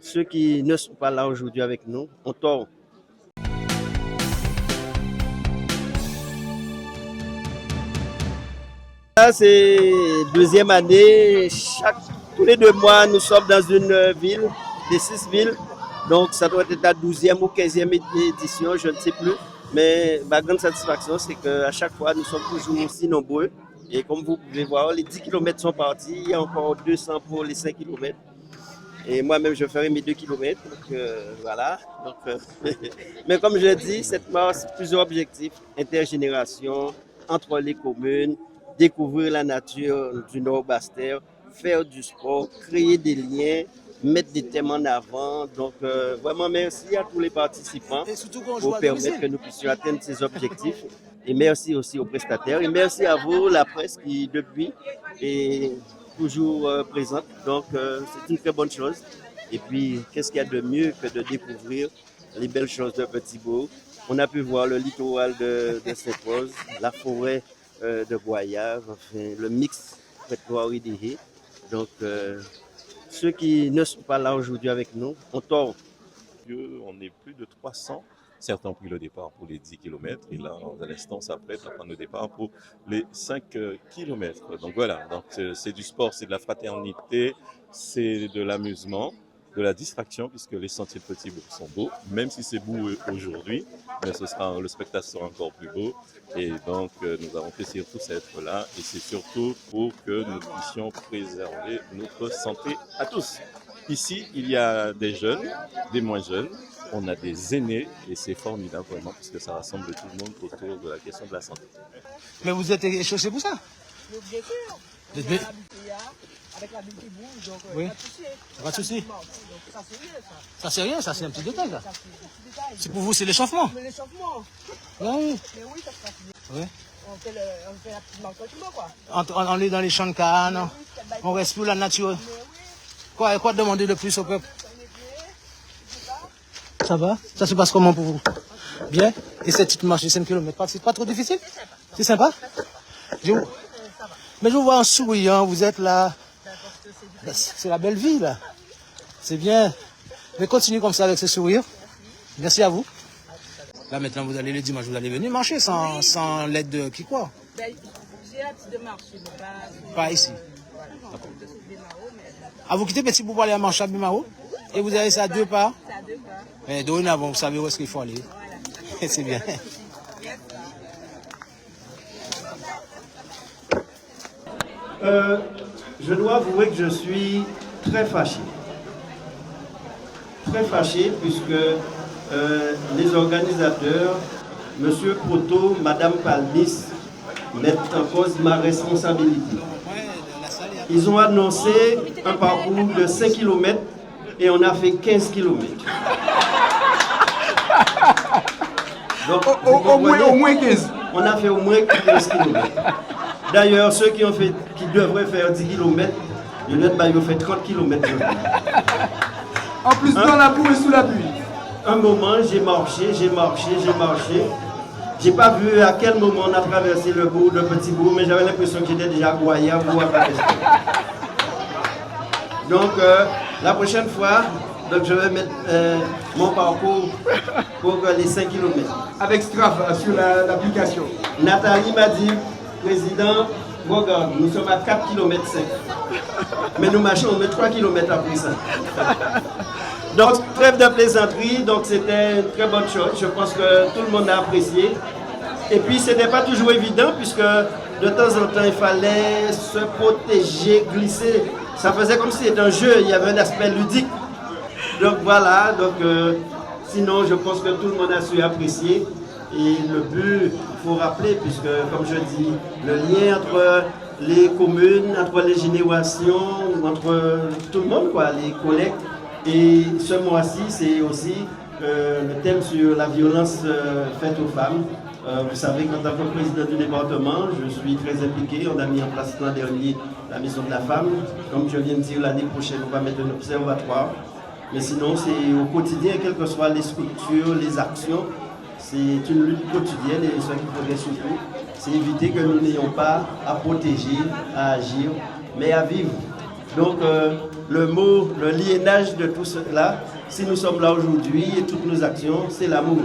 ceux qui ne sont pas là aujourd'hui avec nous ont tort. Là, c'est deuxième année. Tous les 2 mois, nous sommes dans une ville, des 6 villes. Donc, ça doit être la 12e ou 15e édition, je ne sais plus. Mais ma grande satisfaction, c'est qu'à chaque fois, nous sommes toujours aussi nombreux. Et comme vous pouvez voir, les 10 km sont partis. Il y a encore 200 pour les 5 km. Et moi-même, je ferai mes 2 km. Donc, voilà. Donc, mais comme je l'ai dit, cette marche, plusieurs objectifs. Intergénération, entre les communes, découvrir la nature du Nord Basse-Terre, faire du sport, créer des liens, mettre des thèmes en avant. Donc, vraiment, merci à tous les participants pour permettre que nous puissions atteindre ces objectifs. Et merci aussi aux prestataires. Et merci à vous, la presse, qui, depuis, est toujours présente. Donc, c'est une très bonne chose. Et puis, qu'est-ce qu'il y a de mieux que de découvrir les belles choses de Petit-Bourg? On a pu voir le littoral de Sainte-Rose, la forêt de Goyave, enfin, le mix Prête-Gloire-Idéhé. Donc, ceux qui ne sont pas là aujourd'hui avec nous ont tort. On est plus de 300. Certains ont pris le départ pour les 10 km et là, à l'instant, s'apprête à prendre le départ pour les 5 km. Donc voilà, donc c'est du sport, c'est de la fraternité, c'est de l'amusement, de la distraction, puisque les sentiers de Petit-Bourg sont beaux, même si c'est beau aujourd'hui, mais le spectacle sera encore plus beau. Et donc, nous avons plaisir tous à être là et c'est surtout pour que nous puissions préserver notre santé à tous. Ici, il y a des jeunes, des moins jeunes, on a des aînés et c'est formidable vraiment parce que ça rassemble tout le monde autour de la question de la santé. Mais vous êtes échauffé pour ça? Bien sûr. Avec la ville qui bouge, donc oui. Pas de souci. Ça c'est rien, ça. Ça c'est rien, ça c'est un petit détail là. C'est pour vous, c'est l'échauffement. Mais l'échauffement. Oui. Mais oui, ça se passe bien. Oui. On fait la petite marche tranquillement quoi. On est dans les champs de canne, on respire la nature. Quoi demander de plus au peuple? Ça va? Ça se passe comment pour vous? Bien? Et cette petite marche de 5 km, c'est pas trop difficile? C'est sympa? Mais je vous vois en souriant, vous êtes là. C'est la belle vie là. C'est bien. Mais continuez comme ça avec ce sourire. Merci à vous. Là maintenant vous allez le dimanche, vous allez venir marcher sans l'aide de qui quoi? J'ai hâte de marcher, mais pas ici. D'accord. Ah, vous quittez Petit-Bourg pour aller à marcher à Bimao? Et vous avez ça à 2 pas? C'est à 2 pas. Mais dorénavant, vous savez où est-ce qu'il faut aller. Voilà. C'est bien. Je dois avouer que je suis très fâché. Très fâché puisque les organisateurs, M. Proto, Mme Palmis, mettent en cause ma responsabilité. Ils ont annoncé un parcours de 5 km et on a fait 15 km. Donc, au moins 15. On a fait au moins 15 km. D'ailleurs, ceux qui devraient faire 10 km, ils ont fait 30 km. En plus, dans la boue et sous la pluie. Un moment, j'ai marché. J'ai pas vu à quel moment on a traversé le bourg de Petit-Bourg, mais j'avais l'impression que j'étais déjà à Goyave ou à Paris. Donc, la prochaine fois, je vais mettre mon parcours pour les 5 km. Avec Strava sur l'application. Nathalie m'a dit, président, regarde, nous sommes à 4 km 5. Mais nous marchons, on met 3 km après ça. Donc, trêve de plaisanterie, donc c'était une très bonne chose. Je pense que tout le monde a apprécié. Et puis, ce n'était pas toujours évident, puisque de temps en temps, il fallait se protéger, glisser. Ça faisait comme si c'était un jeu, il y avait un aspect ludique. Donc voilà, sinon, je pense que tout le monde a su apprécier. Et le but, il faut rappeler, puisque, comme je dis, le lien entre les communes, entre les générations, entre tout le monde, quoi, les collègues. Et ce mois-ci, c'est aussi le thème sur la violence faite aux femmes. Vous savez qu'en tant que président du département, je suis très impliqué. On a mis en place l'an dernier la maison de la femme. Comme je viens de dire, l'année prochaine, on va mettre un observatoire. Mais sinon, c'est au quotidien, quelles que soient les structures, les actions, c'est une lutte quotidienne. Et ce qu'il faudrait surtout, c'est éviter que nous n'ayons pas à protéger, à agir, mais à vivre. Donc le mot, le liénage de tout cela, si nous sommes là aujourd'hui et toutes nos actions, c'est l'amour.